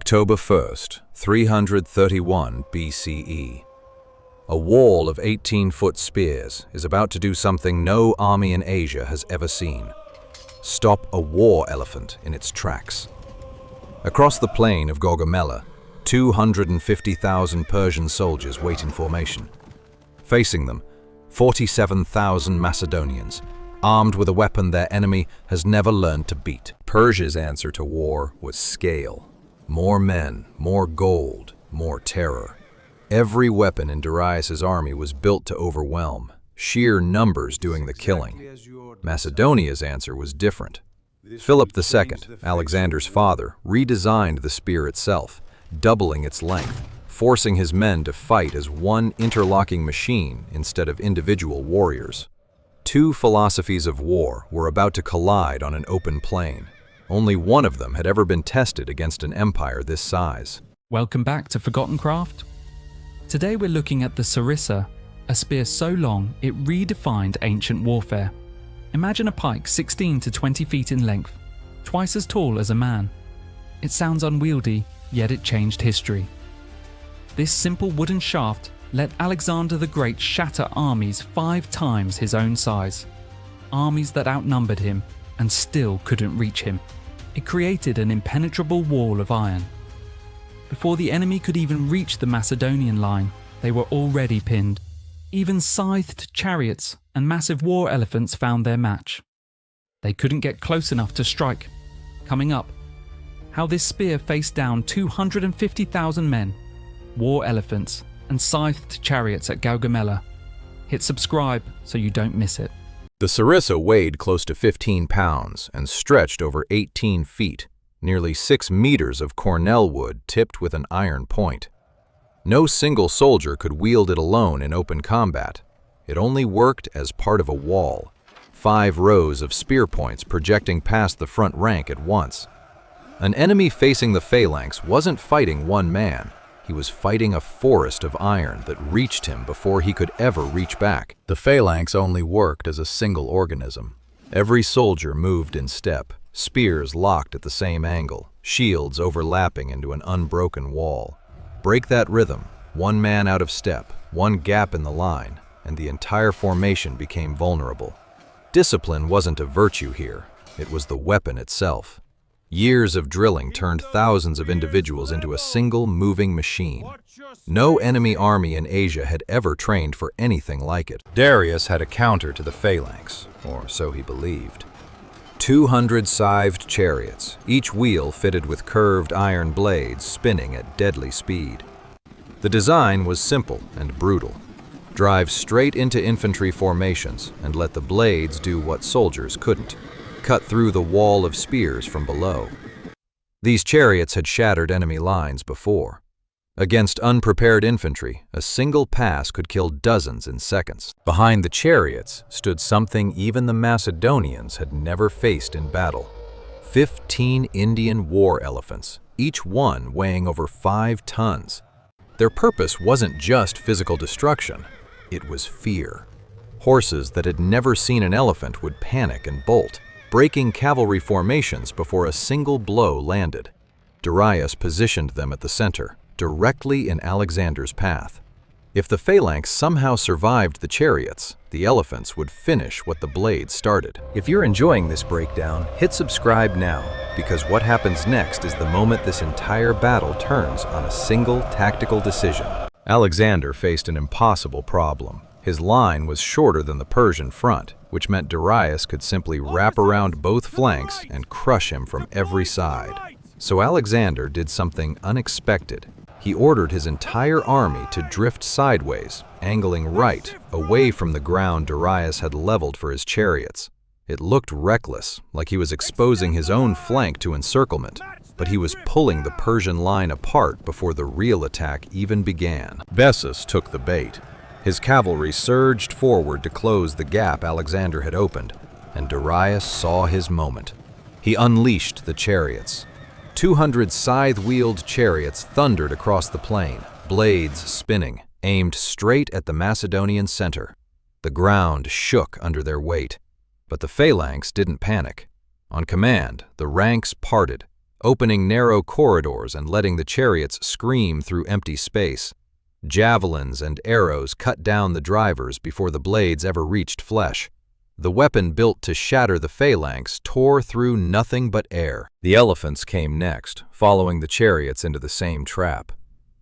October 1st, 331 BCE. A wall of 18-foot spears is about to do something no army in Asia has ever seen. Stop a war elephant in its tracks. Across the plain of Gaugamela, 250,000 Persian soldiers wait in formation. Facing them, 47,000 Macedonians, armed with a weapon their enemy has never learned to beat. Persia's answer to war was scale. More men, more gold, more terror. Every weapon in Darius's army was built to overwhelm, sheer numbers doing the killing. Macedonia's answer was different. Philip II, Alexander's father, redesigned the spear itself, doubling its length, forcing his men to fight as one interlocking machine instead of individual warriors. Two philosophies of war were about to collide on an open plain. Only one of them had ever been tested against an empire this size. Welcome back to Forgotten Craft. Today we're looking at the Sarissa, a spear so long it redefined ancient warfare. Imagine a pike 16 to 20 feet in length, twice as tall as a man. It sounds unwieldy, yet it changed history. This simple wooden shaft let Alexander the Great shatter armies 5 times his own size. Armies that outnumbered him and still couldn't reach him. It created an impenetrable wall of iron. Before the enemy could even reach the Macedonian line, they were already pinned. Even scythed chariots and massive war elephants found their match. They couldn't get close enough to strike. Coming up, how this spear faced down 250,000 men, war elephants, and scythed chariots at Gaugamela. Hit subscribe so you don't miss it. The Sarissa weighed close to 15 pounds and stretched over 18 feet, nearly 6 meters of cornel wood tipped with an iron point. No single soldier could wield it alone in open combat. It only worked as part of a wall, 5 rows of spear points projecting past the front rank at once. An enemy facing the Phalanx wasn't fighting one man. He was fighting a forest of iron that reached him before he could ever reach back. The Phalanx only worked as a single organism. Every soldier moved in step, spears locked at the same angle, shields overlapping into an unbroken wall. Break that rhythm, one man out of step, one gap in the line, and the entire formation became vulnerable. Discipline wasn't a virtue here, it was the weapon itself. Years of drilling turned thousands of individuals into a single moving machine. No enemy army in Asia had ever trained for anything like it. Darius had a counter to the Phalanx, or so he believed. 200 scythed chariots, each wheel fitted with curved iron blades spinning at deadly speed. The design was simple and brutal. Drive straight into infantry formations and let the blades do what soldiers couldn't. Cut through the wall of spears from below. These chariots had shattered enemy lines before. Against unprepared infantry, a single pass could kill dozens in seconds. Behind the chariots stood something even the Macedonians had never faced in battle. 15 Indian war elephants, each one weighing over 5 tons. Their purpose wasn't just physical destruction, it was fear. Horses that had never seen an elephant would panic and bolt, breaking cavalry formations before a single blow landed. Darius positioned them at the center, directly in Alexander's path. If the Phalanx somehow survived the chariots, the elephants would finish what the blades started. If you're enjoying this breakdown, hit subscribe now, because what happens next is the moment this entire battle turns on a single tactical decision. Alexander faced an impossible problem. His line was shorter than the Persian front, which meant Darius could simply wrap around both flanks and crush him from every side. So Alexander did something unexpected. He ordered his entire army to drift sideways, angling right, away from the ground Darius had leveled for his chariots. It looked reckless, like he was exposing his own flank to encirclement, but he was pulling the Persian line apart before the real attack even began. Bessus took the bait. His cavalry surged forward to close the gap Alexander had opened, and Darius saw his moment. He unleashed the chariots. 200 scythe-wheeled chariots thundered across the plain, blades spinning, aimed straight at the Macedonian center. The ground shook under their weight, but the Phalanx didn't panic. On command, the ranks parted. opening narrow corridors and letting the chariots scream through empty space. Javelins and arrows cut down the drivers before the blades ever reached flesh. The weapon built to shatter the Phalanx tore through nothing but air. The elephants came next, following the chariots into the same trap.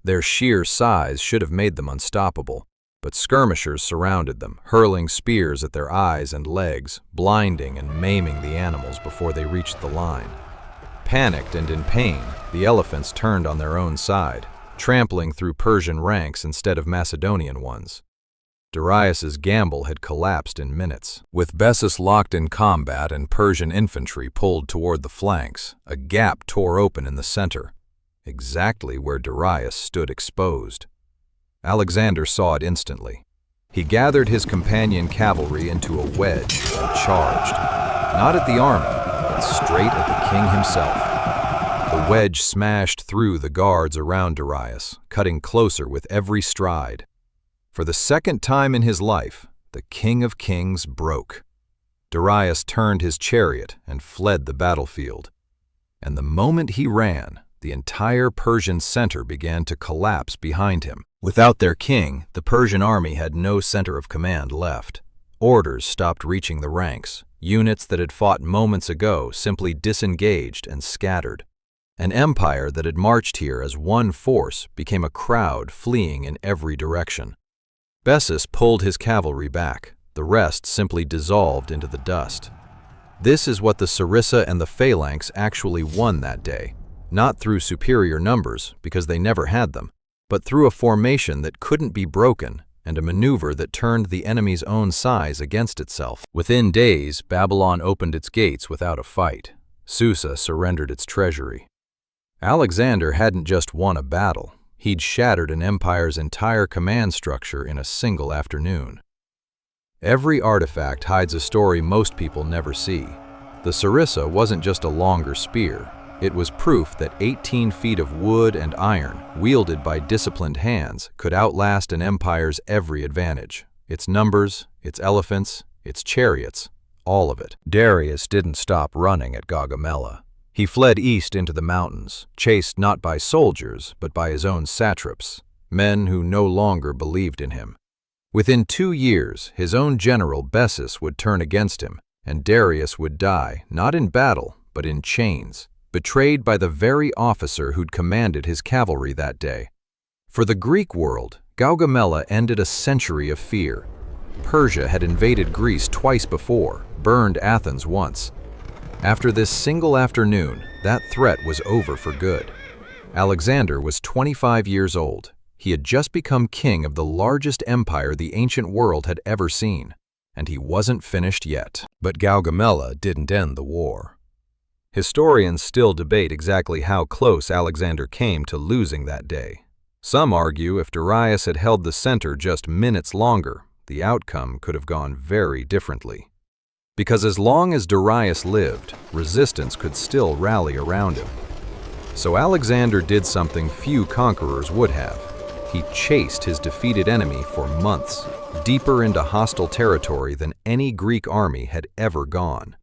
Their sheer size should have made them unstoppable, but skirmishers surrounded them, hurling spears at their eyes and legs, blinding and maiming the animals before they reached the line. Panicked and in pain, the elephants turned on their own side, trampling through Persian ranks instead of Macedonian ones. Darius's gamble had collapsed in minutes. With Bessus locked in combat and Persian infantry pulled toward the flanks, a gap tore open in the center, exactly where Darius stood exposed. Alexander saw it instantly. He gathered his companion cavalry into a wedge and charged, not at the army, but straight at the king himself. The wedge smashed through the guards around Darius, cutting closer with every stride. For the second time in his life, the King of Kings broke. Darius turned his chariot and fled the battlefield. And the moment he ran, the entire Persian center began to collapse behind him. Without their king, the Persian army had no center of command left. Orders stopped reaching the ranks. Units that had fought moments ago simply disengaged and scattered. An empire that had marched here as one force became a crowd fleeing in every direction. Bessus pulled his cavalry back. The rest simply dissolved into the dust. This is what the Sarissa and the Phalanx actually won that day, not through superior numbers, because they never had them, but through a formation that couldn't be broken and a maneuver that turned the enemy's own size against itself. Within days, Babylon opened its gates without a fight. Susa surrendered its treasury. Alexander hadn't just won a battle. He'd shattered an empire's entire command structure in a single afternoon. Every artifact hides a story most people never see. The Sarissa wasn't just a longer spear. It was proof that 18 feet of wood and iron, wielded by disciplined hands, could outlast an empire's every advantage. Its numbers, its elephants, its chariots, all of it. Darius didn't stop running at Gaugamela. He fled east into the mountains, chased not by soldiers, but by his own satraps, men who no longer believed in him. Within 2 years, his own general Bessus would turn against him, and Darius would die, not in battle, but in chains, betrayed by the very officer who'd commanded his cavalry that day. For the Greek world, Gaugamela ended a century of fear. Persia had invaded Greece twice before, burned Athens once. After this single afternoon, that threat was over for good. Alexander was 25 years old. He had just become king of the largest empire the ancient world had ever seen, and he wasn't finished yet. But Gaugamela didn't end the war. Historians still debate exactly how close Alexander came to losing that day. Some argue if Darius had held the center just minutes longer, the outcome could have gone very differently. Because as long as Darius lived, resistance could still rally around him. So Alexander did something few conquerors would have. He chased his defeated enemy for months, deeper into hostile territory than any Greek army had ever gone.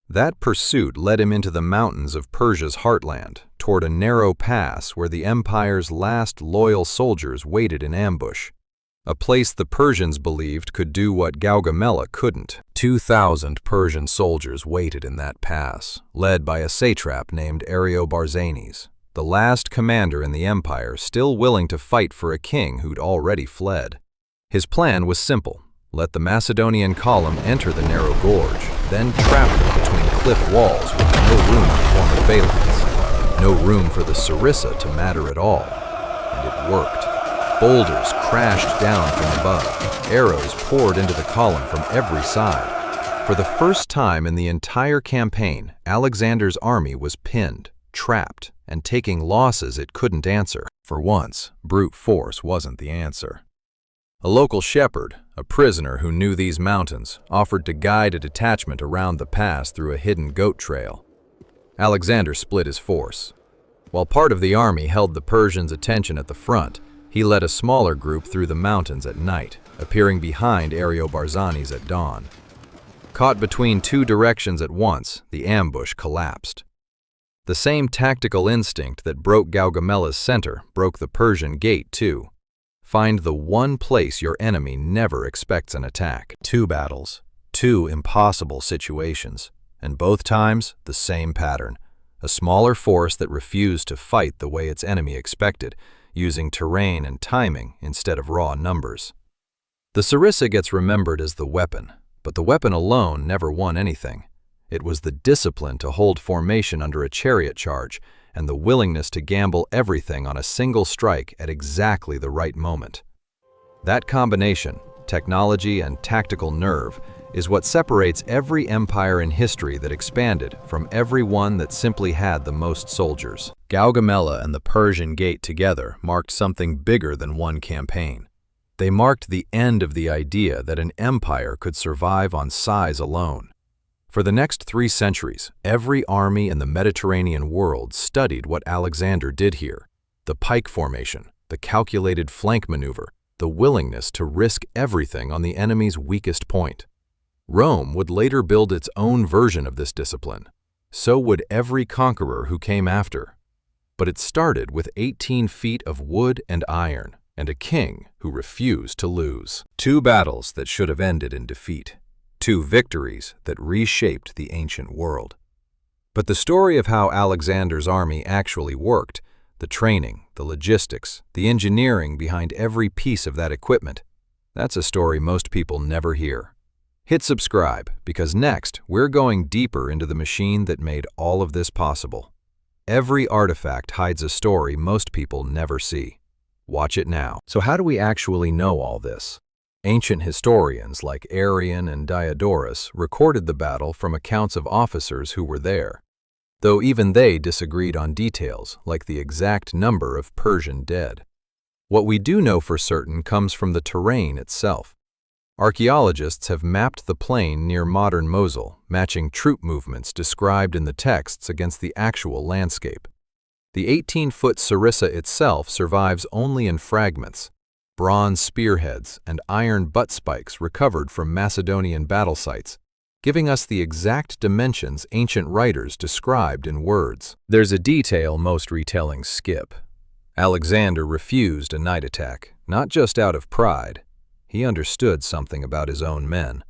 That pursuit led him into the mountains of Persia's heartland, toward a narrow pass where the empire's last loyal soldiers waited in ambush. A place the Persians believed could do what Gaugamela couldn't. 2,000 Persian soldiers waited in that pass, led by a satrap named Ariobarzanes, the last commander in the empire still willing to fight for a king who'd already fled. His plan was simple. Let the Macedonian column enter the narrow gorge, then trap them between cliff walls with no room to form a phalanx. No room for the Sarissa to matter at all. And it worked. Boulders crashed down from above. Arrows poured into the column from every side. For the first time in the entire campaign, Alexander's army was pinned, trapped, and taking losses it couldn't answer. For once, brute force wasn't the answer. A local shepherd, a prisoner who knew these mountains, offered to guide a detachment around the pass through a hidden goat trail. Alexander split his force. While part of the army held the Persians' attention at the front, he led a smaller group through the mountains at night, appearing behind Ariobarzanes at dawn. Caught between two directions at once, the ambush collapsed. The same tactical instinct that broke Gaugamela's center broke the Persian gate too. Find the one place your enemy never expects an attack. 2 battles, 2 impossible situations, and both times the same pattern. A smaller force that refused to fight the way its enemy expected, using terrain and timing instead of raw numbers. The Sarissa gets remembered as the weapon, but the weapon alone never won anything. It was the discipline to hold formation under a chariot charge and the willingness to gamble everything on a single strike at exactly the right moment. That combination, technology and tactical nerve, is what separates every empire in history that expanded from every one that simply had the most soldiers. Gaugamela and the Persian Gate together marked something bigger than one campaign. They marked the end of the idea that an empire could survive on size alone. For the next 3 centuries, every army in the Mediterranean world studied what Alexander did here: the pike formation, the calculated flank maneuver, the willingness to risk everything on the enemy's weakest point. Rome would later build its own version of this discipline. So would every conqueror who came after. But it started with 18 feet of wood and iron, and a king who refused to lose. 2 battles that should have ended in defeat. 2 victories that reshaped the ancient world. But the story of how Alexander's army actually worked, the training, the logistics, the engineering behind every piece of that equipment, that's a story most people never hear. Hit subscribe, because next we're going deeper into the machine that made all of this possible. Every artifact hides a story most people never see. Watch it now. So how do we actually know all this? Ancient historians like Arrian and Diodorus recorded the battle from accounts of officers who were there, though even they disagreed on details like the exact number of Persian dead. What we do know for certain comes from the terrain itself. Archaeologists have mapped the plain near modern Mosul, matching troop movements described in the texts against the actual landscape. The 18-foot Sarissa itself survives only in fragments. Bronze spearheads and iron butt spikes recovered from Macedonian battle sites, giving us the exact dimensions ancient writers described in words. There's a detail most retellings skip. Alexander refused a night attack, not just out of pride. He understood something about his own men.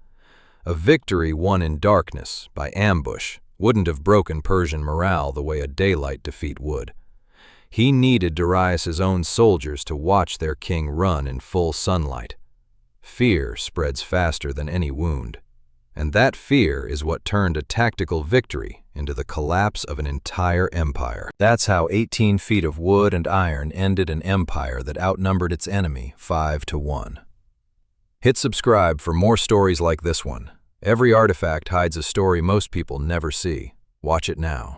A victory won in darkness, by ambush, wouldn't have broken Persian morale the way a daylight defeat would. He needed Darius's own soldiers to watch their king run in full sunlight. Fear spreads faster than any wound, and that fear is what turned a tactical victory into the collapse of an entire empire. That's how 18 feet of wood and iron ended an empire that outnumbered its enemy 5-1. Hit subscribe for more stories like this one. Every artifact hides a story most people never see. Watch it now.